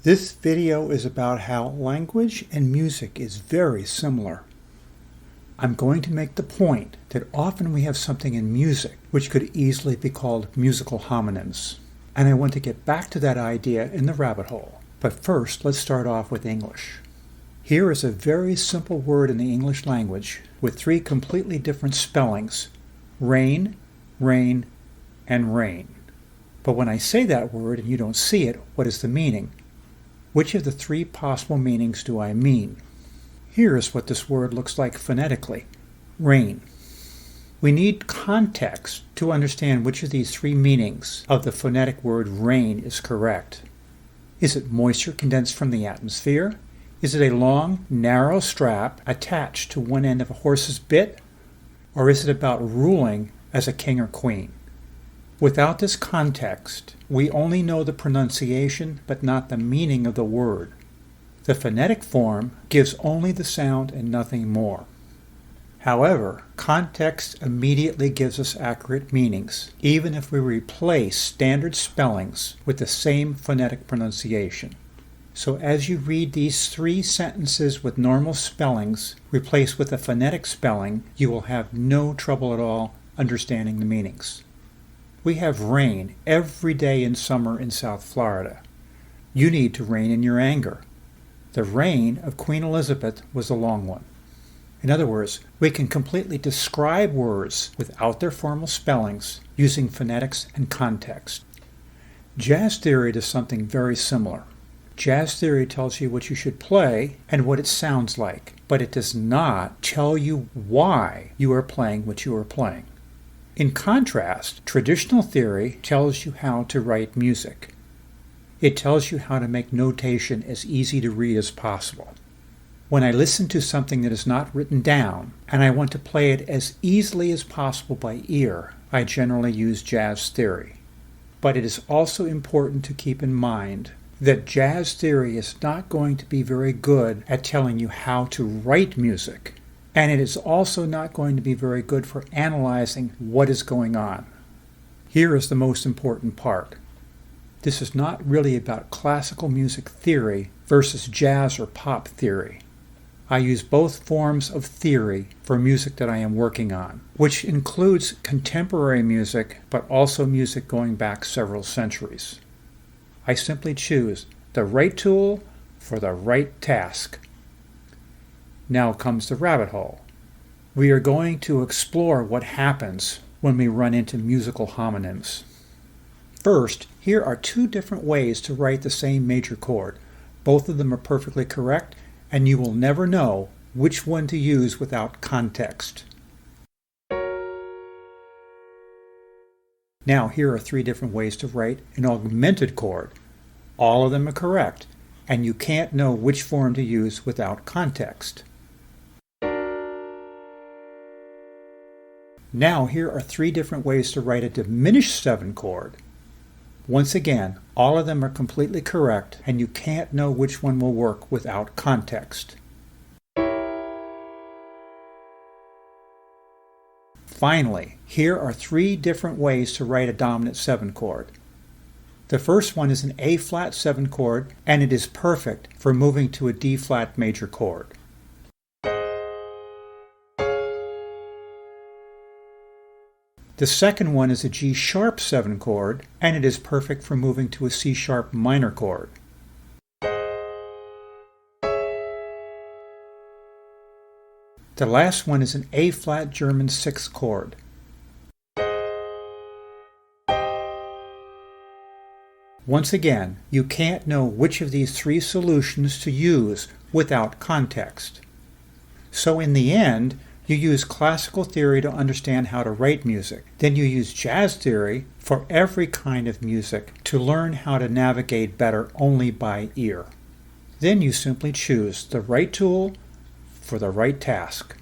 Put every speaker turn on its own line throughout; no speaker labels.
This video is about how language and music is very similar. I'm going to make the point that often we have something in music which could easily be called musical homonyms. And I want to get back to that idea in the rabbit hole. But first, let's start off with English. Here is a very simple word in the English language with three completely different spellings: rain, rain, and rain. But when I say that word and you don't see it, what is the meaning? Which of the three possible meanings do I mean? Here is what this word looks like phonetically: rain. We need context to understand which of these three meanings of the phonetic word rain is correct. Is it moisture condensed from the atmosphere? Is it a long, narrow strap attached to one end of a horse's bit? Or is it about ruling as a king or queen? Without this context, we only know the pronunciation but not the meaning of the word. The phonetic form gives only the sound and nothing more. However, context immediately gives us accurate meanings, even if we replace standard spellings with the same phonetic pronunciation. So as you read these three sentences with normal spellings replaced with a phonetic spelling, you will have no trouble at all understanding the meanings. We have rain every day in summer in South Florida. You need to rein in your anger. The reign of Queen Elizabeth was a long one. In other words, we can completely describe words without their formal spellings using phonetics and context. Jazz theory does something very similar. Jazz theory tells you what you should play and what it sounds like, but it does not tell you why you are playing what you are playing. In contrast, traditional theory tells you how to write music. It tells you how to make notation as easy to read as possible. When I listen to something that is not written down, and I want to play it as easily as possible by ear, I generally use jazz theory. But it is also important to keep in mind that jazz theory is not going to be very good at telling you how to write music. And it is also not going to be very good for analyzing what is going on. Here is the most important part. This is not really about classical music theory versus jazz or pop theory. I use both forms of theory for music that I am working on, which includes contemporary music, but also music going back several centuries. I simply choose the right tool for the right task. Now comes the rabbit hole. We are going to explore what happens when we run into musical homonyms. First, here are two different ways to write the same major chord. Both of them are perfectly correct, and you will never know which one to use without context. Now, here are three different ways to write an augmented chord. All of them are correct, and you can't know which form to use without context. Now here are three different ways to write a diminished seven chord. Once again, all of them are completely correct, and you can't know which one will work without context. Finally, here are three different ways to write a dominant seven chord. The first one is an A-flat 7 chord, and it is perfect for moving to a D-flat major chord. The second one is a G-sharp 7 chord, and it is perfect for moving to a C-sharp minor chord. The last one is an A-flat German 6 chord. Once again, you can't know which of these three solutions to use without context. So in the end, you use classical theory to understand how to write music. Then you use jazz theory for every kind of music to learn how to navigate better only by ear. Then you simply choose the right tool for the right task.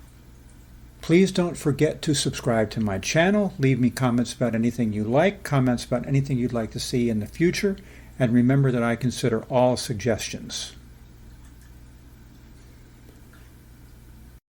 Please don't forget to subscribe to my channel. Leave me comments about anything you like, comments about anything you'd like to see in the future, and remember that I consider all suggestions.